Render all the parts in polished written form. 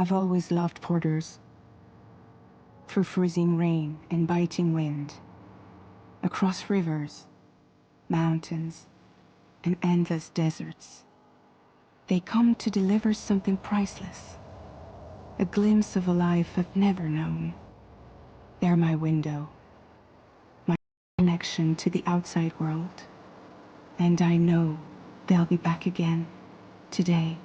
I've always loved porters. Through freezing rain and biting wind, across rivers, mountains, and endless deserts, they come to deliver something priceless, a glimpse of a life I've never known. They're my window, my connection to the outside world, and I know they'll be back again today.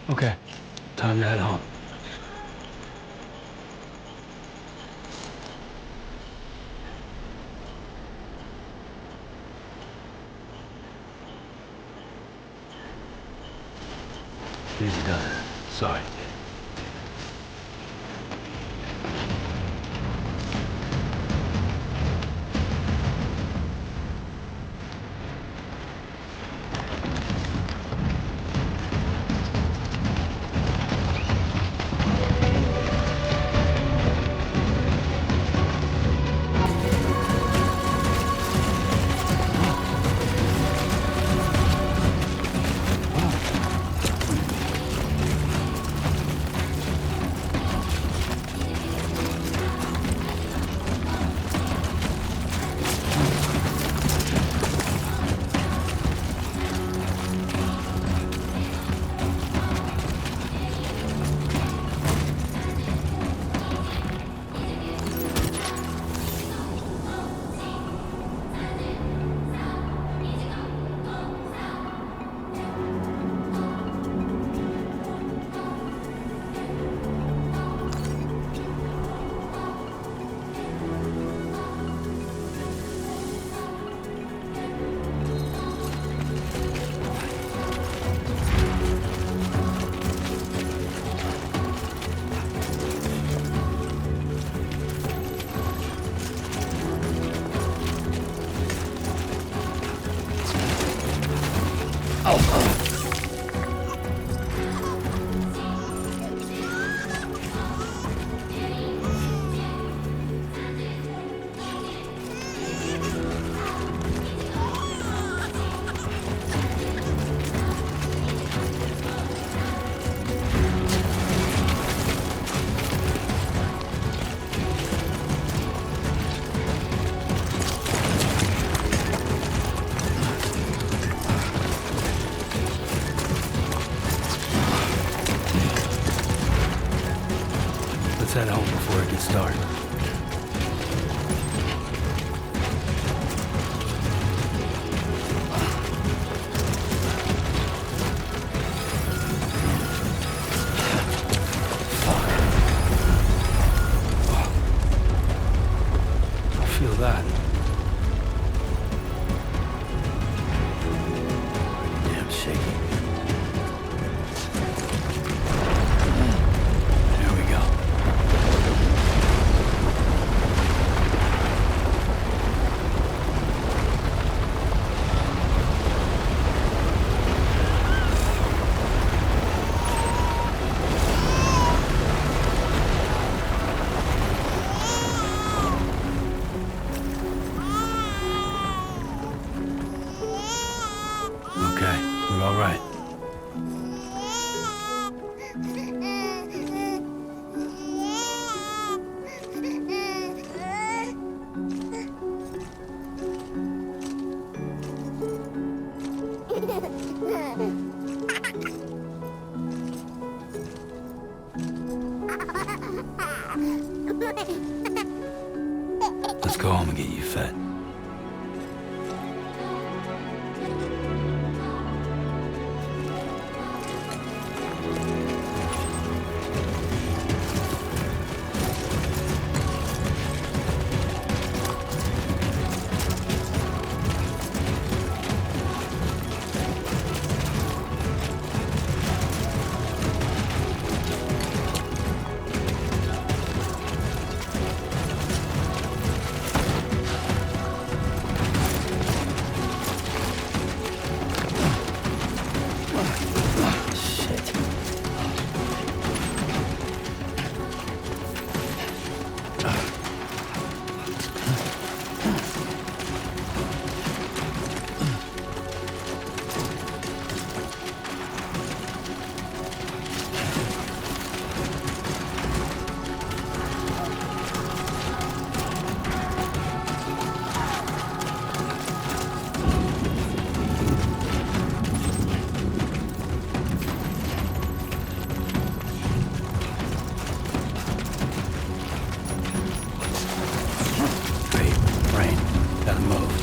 Okay, time to head home. Easy does it. Sorry. Good start. Feel that. Damn shaky. There we go. Okay, we're all right. Let's go home and get you fed. Gotta move.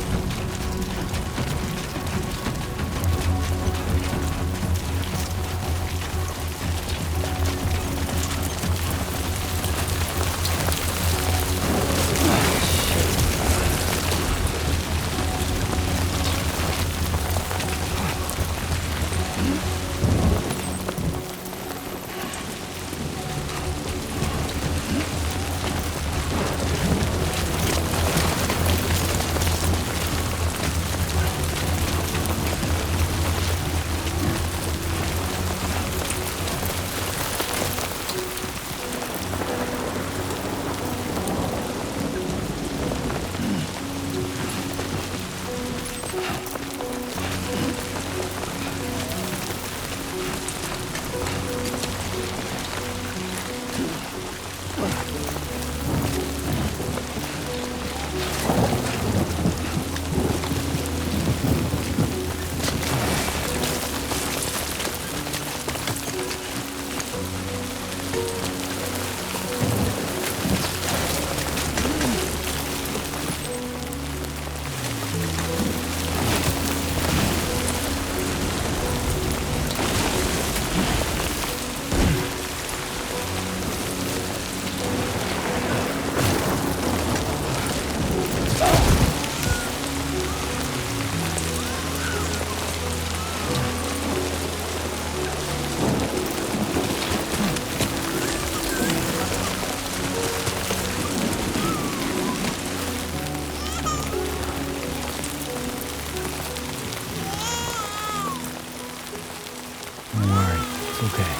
Don't worry, it's okay.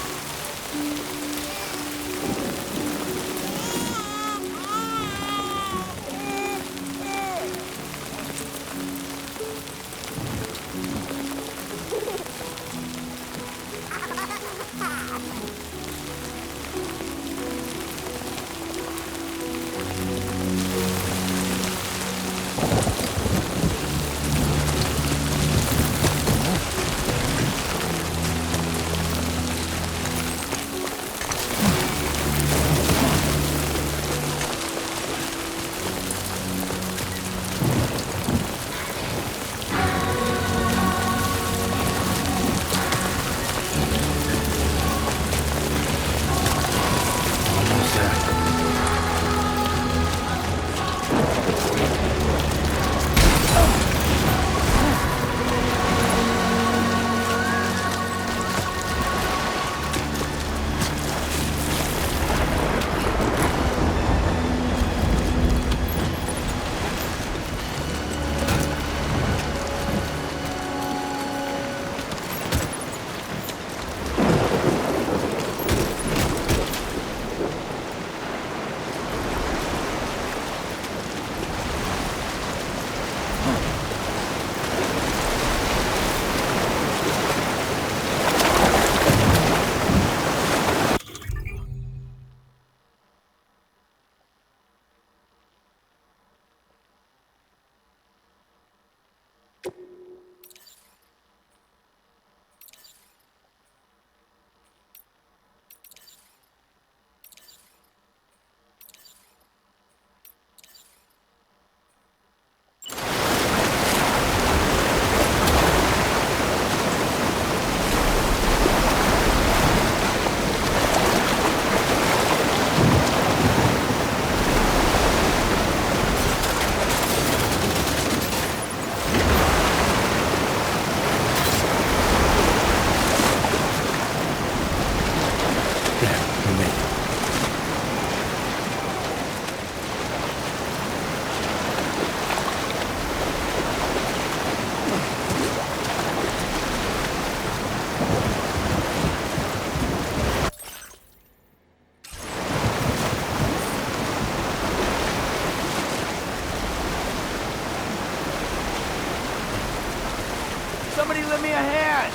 Somebody lend me a hand!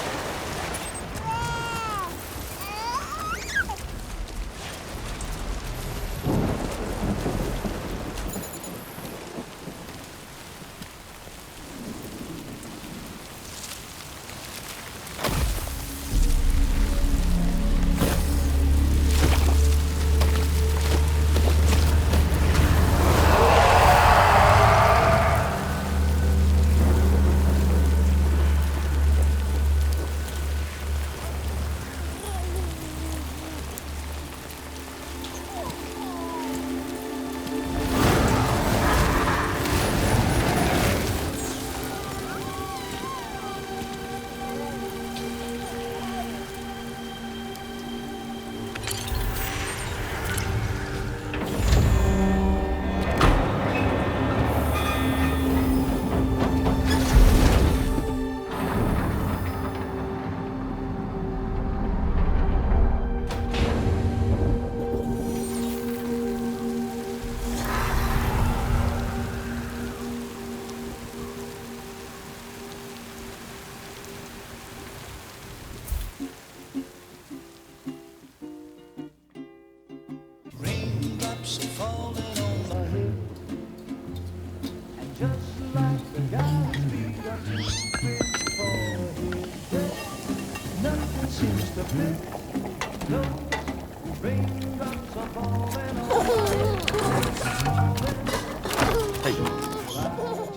Hey.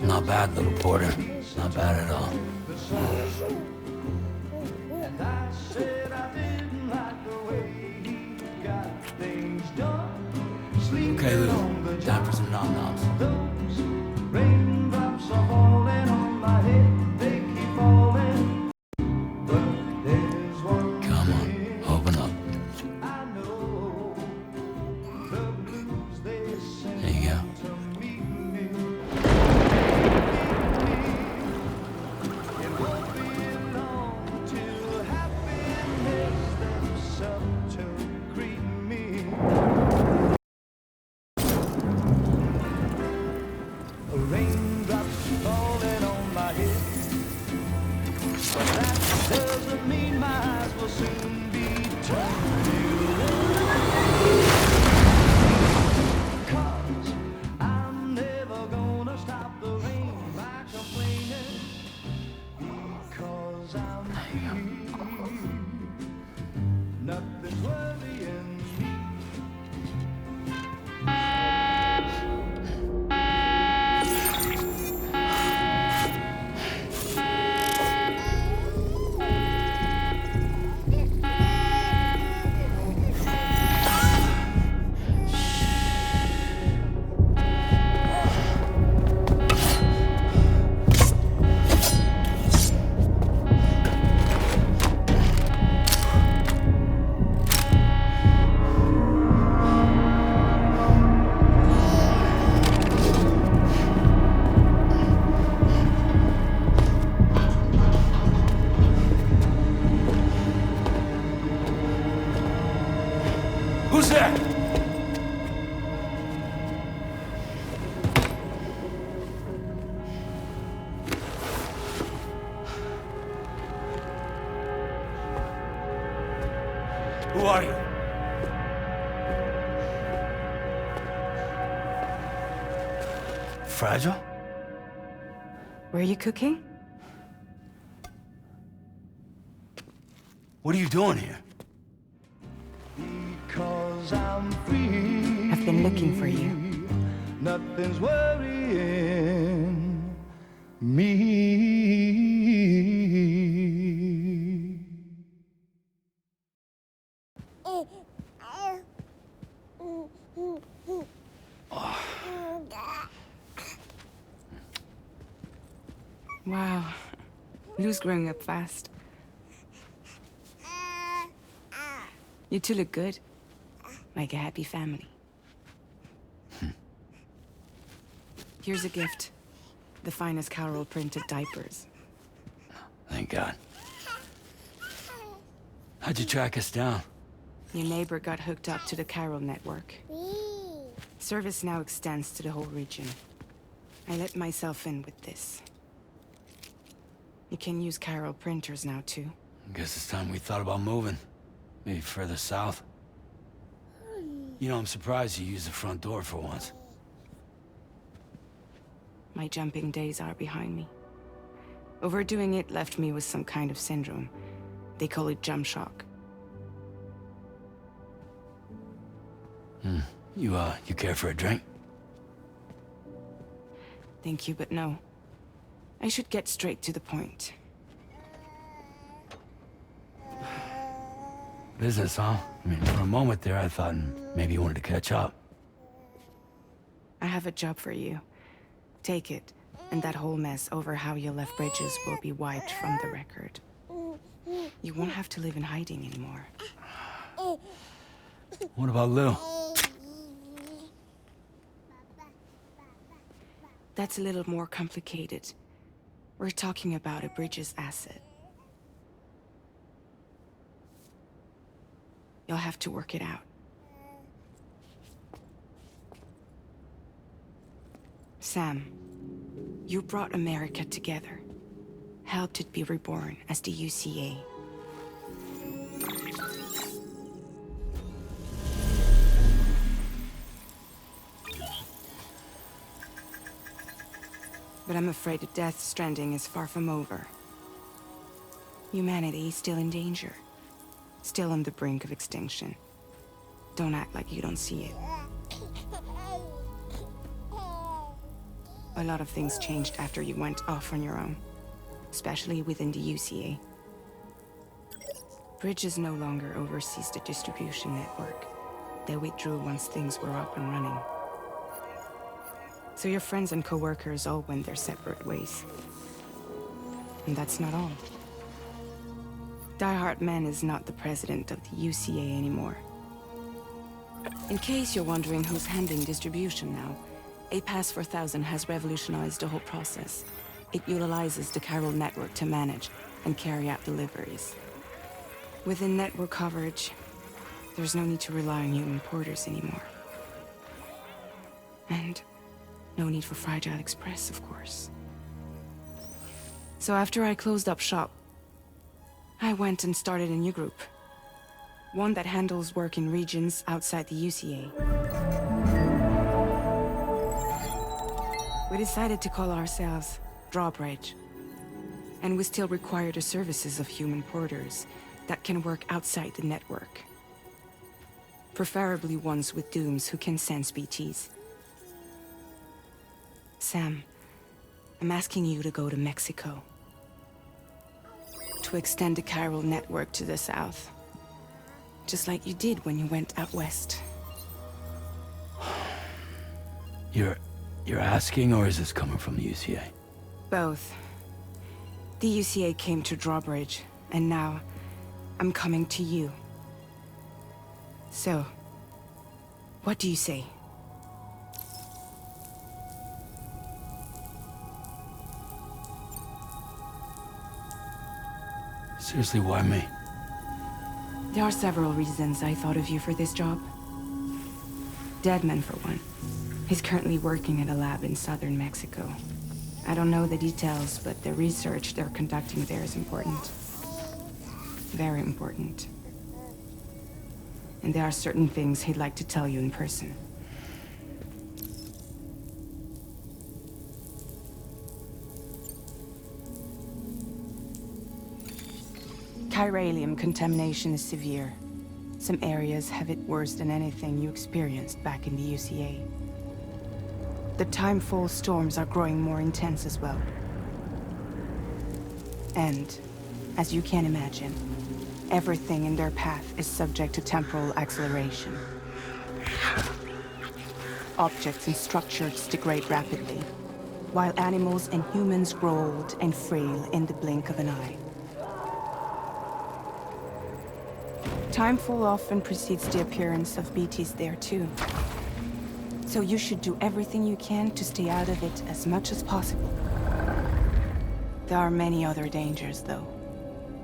Not bad, little Porter. Not bad at all. Okay, Lou. Time for some nom-noms. Raindrops are falling on my head, they keep falling. But there's one Come on, open up. I know, the blues they sing There you go. to meet me. It won't be long till happiness steps up to greet me. Raindrops falling on my head, but that doesn't mean my eyes will soon be turned to red. 'Cause I'm never gonna stop the rain by complaining, because I'm free. Nothing's worrying me. Who's there? Who are you? Fragile? Were you cooking? What are you doing here? Because I'm free. I've been looking for you. Nothing's worrying me. Wow. Lou's growing up fast. You two look good. Like a happy family. Here's a gift. The finest Carol printed diapers. Thank God. How'd you track us down? Your neighbor got hooked up to the Carol network. Service now extends to the whole region. I let myself in with this. You can use Chiral printers now, too. Guess it's time we thought about moving. Maybe further south. You know, I'm surprised you used the front door for once. My jumping days are behind me. Overdoing it left me with some kind of syndrome. They call it jump shock. You care for a drink? Thank you, but no. I should get straight to the point. Business, huh? I mean, for a moment there, I thought maybe you wanted to catch up. I have a job for you. Take it, and that whole mess over how you left Bridges will be wiped from the record. You won't have to live in hiding anymore. What about Lou? That's a little more complicated. We're talking about a Bridges asset. You'll have to work it out. Sam, you brought America together. Helped it be reborn as the UCA. But I'm afraid that Death Stranding is far from over. Humanity is still in danger. Still on the brink of extinction. Don't act like you don't see it. A lot of things changed after you went off on your own. Especially within the UCA. Bridges no longer oversees the distribution network. They withdrew once things were up and running. So your friends and co-workers all went their separate ways. And that's not all. Die Hard Man is not the president of the UCA anymore. In case you're wondering who's handling distribution now, A Pass 4000 has revolutionized the whole process. It utilizes the Chiral network to manage and carry out deliveries. Within network coverage, there's no need to rely on human porters anymore. And no need for Fragile Express, of course. So after I closed up shop, I went and started a new group. One that handles work in regions outside the UCA. We decided to call ourselves Drawbridge. And we still require the services of human porters that can work outside the network. Preferably ones with dooms who can sense BTs. Sam, I'm asking you to go to Mexico. To extend the Chiral network to the south. Just like you did when you went out west. You're asking, or is this coming from the UCA? Both. The UCA came to Drawbridge, and now I'm coming to you. So, what do you say? Seriously, why me? There are several reasons I thought of you for this job. Deadman, for one. He's currently working at a lab in southern Mexico. I don't know the details, but the research they're conducting there is important. Very important. And there are certain things he'd like to tell you in person. Chiralium contamination is severe. Some areas have it worse than anything you experienced back in the UCA. The timefall storms are growing more intense as well. And, as you can imagine, everything in their path is subject to temporal acceleration. Objects and structures degrade rapidly, while animals and humans grow old and frail in the blink of an eye. Timefall often precedes the appearance of BTs there too. So you should do everything you can to stay out of it as much as possible. There are many other dangers, though.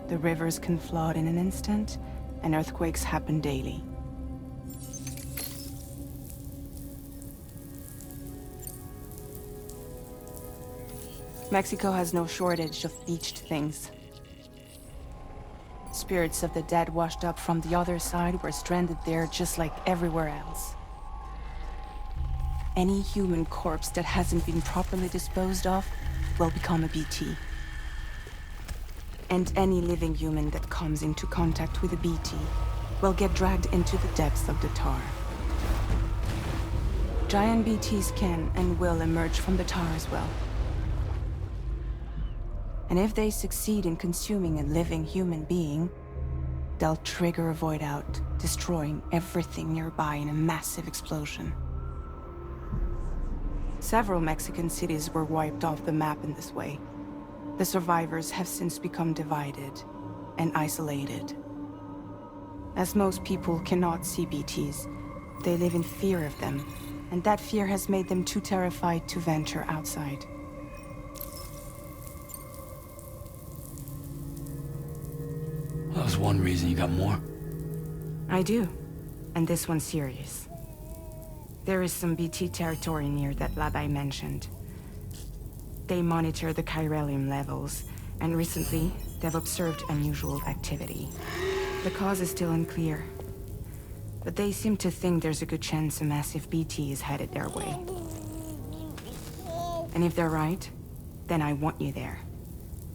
The rivers can flood in an instant, and earthquakes happen daily. Mexico has no shortage of beached things. Spirits of the dead washed up from the other side were stranded there just like everywhere else. Any human corpse that hasn't been properly disposed of will become a BT. And any living human that comes into contact with a BT will get dragged into the depths of the tar. Giant BTs can and will emerge from the tar as well. And if they succeed in consuming a living human being, they'll trigger a void out, destroying everything nearby in a massive explosion. Several Mexican cities were wiped off the map in this way. The survivors have since become divided and isolated. As most people cannot see BTs, they live in fear of them, and that fear has made them too terrified to venture outside. That was one reason. You got more? I do, and this one's serious. There is some BT territory near that lab I mentioned. They monitor the chiralium levels, and recently, they've observed unusual activity. The cause is still unclear, but they seem to think there's a good chance a massive BT is headed their way. And if they're right, then I want you there,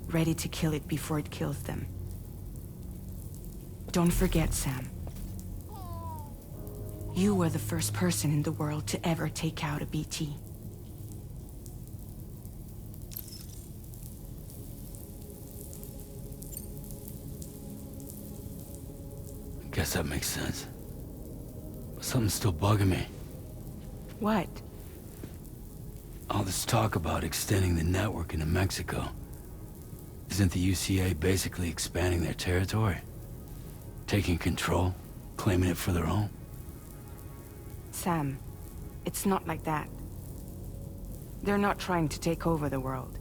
ready to kill it before it kills them. Don't forget, Sam. You were the first person in the world to ever take out a BT. Guess that makes sense. But something's still bugging me. What? All this talk about extending the network into Mexico. Isn't the UCA basically expanding their territory? Taking control? Claiming it for their own? Sam, it's not like that. They're not trying to take over the world.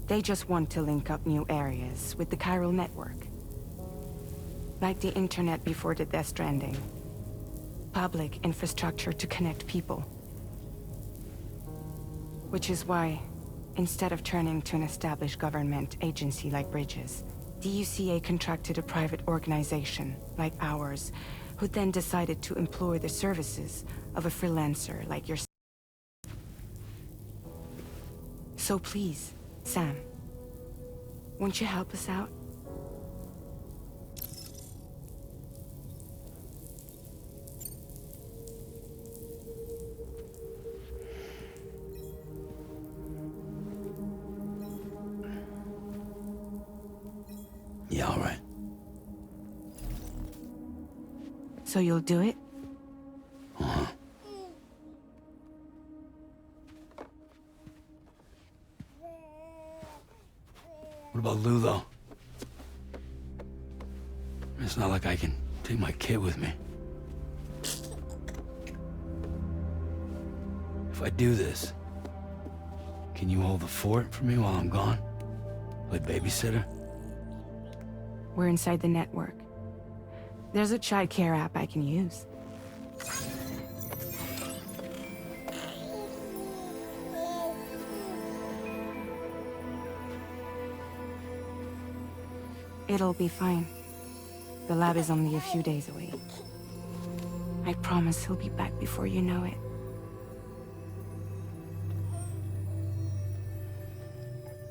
They just want to link up new areas with the chiral network. Like the internet before the Death Stranding. Public infrastructure to connect people. Which is why, instead of turning to an established government agency like Bridges, the UCA contracted a private organization, like ours, who then decided to employ the services of a freelancer like yourself. So please, Sam, won't you help us out? Yeah, all right. So you'll do it? Uh-huh. What about Lou, though? It's not like I can take my kid with me. If I do this, can you hold the fort for me while I'm gone? Play babysitter? We're inside the network. There's a child care app I can use. It'll be fine. The lab is only a few days away. I promise he'll be back before you know it.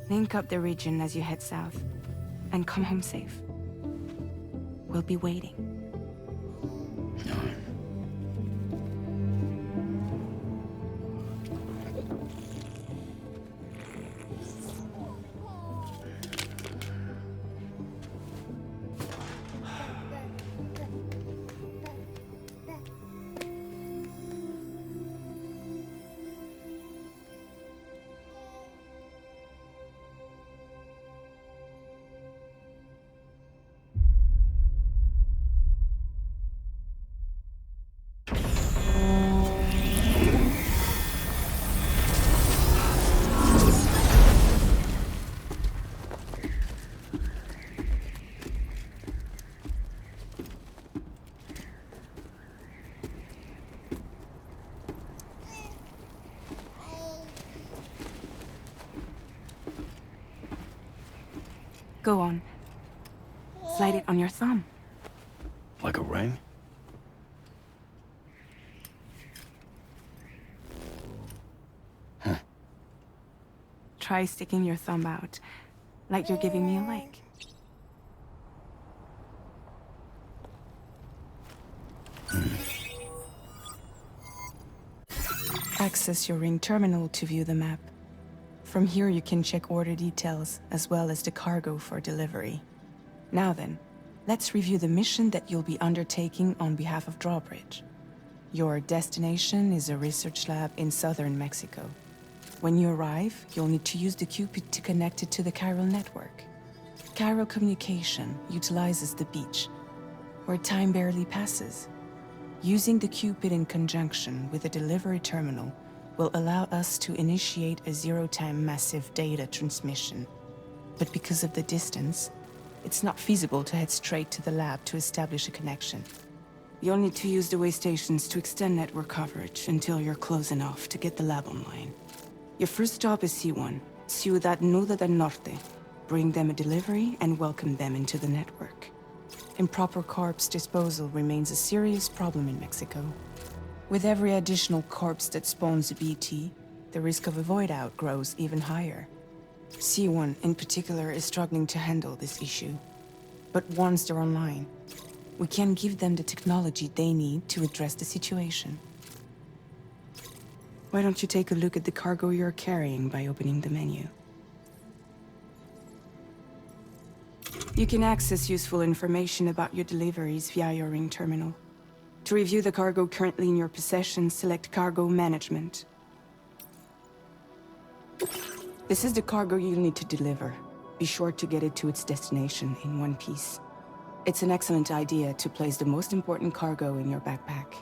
Link up the region as you head south, and come home safe. We'll be waiting. All right. Go on. Slide it on your thumb. Like a ring? Huh. Try sticking your thumb out, like you're giving me a like. Access your ring terminal to view the map. From here you can check order details, as well as the cargo for delivery. Now then, let's review the mission that you'll be undertaking on behalf of Drawbridge. Your destination is a research lab in southern Mexico. When you arrive, you'll need to use the Cupid to connect it to the chiral network. Chiral communication utilizes the beach, where time barely passes. Using the Cupid in conjunction with a delivery terminal will allow us to initiate a zero-time massive data transmission. But because of the distance, it's not feasible to head straight to the lab to establish a connection. You'll need to use the way stations to extend network coverage until you're close enough to get the lab online. Your first stop is C1, Ciudad Nuda del Norte. Bring them a delivery and welcome them into the network. Improper corpse disposal remains a serious problem in Mexico. With every additional corpse that spawns a BT, the risk of a void out grows even higher. C1 in particular is struggling to handle this issue. But once they're online, we can give them the technology they need to address the situation. Why don't you take a look at the cargo you're carrying by opening the menu? You can access useful information about your deliveries via your ring terminal. To review the cargo currently in your possession, select Cargo Management. This is the cargo you'll need to deliver. Be sure to get it to its destination in one piece. It's an excellent idea to place the most important cargo in your backpack.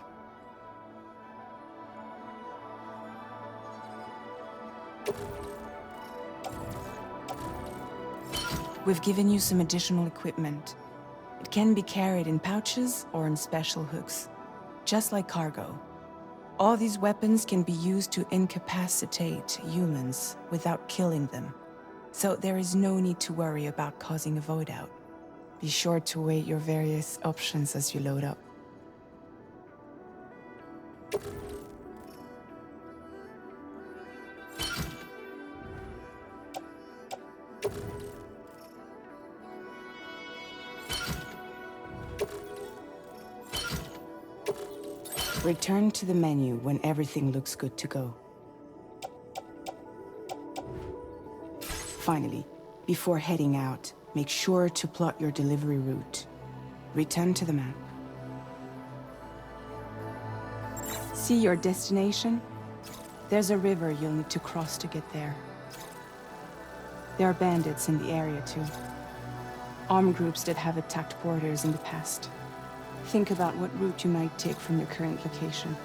We've given you some additional equipment. It can be carried in pouches or in special hooks, just like cargo. All these weapons can be used to incapacitate humans without killing them. So there is no need to worry about causing a void out. Be sure to weigh your various options as you load up. Return to the menu when everything looks good to go. Finally, before heading out, make sure to plot your delivery route. Return to the map. See your destination? There's a river you'll need to cross to get there. There are bandits in the area too. Armed groups that have attacked borders in the past. Think about what route you might take from your current location.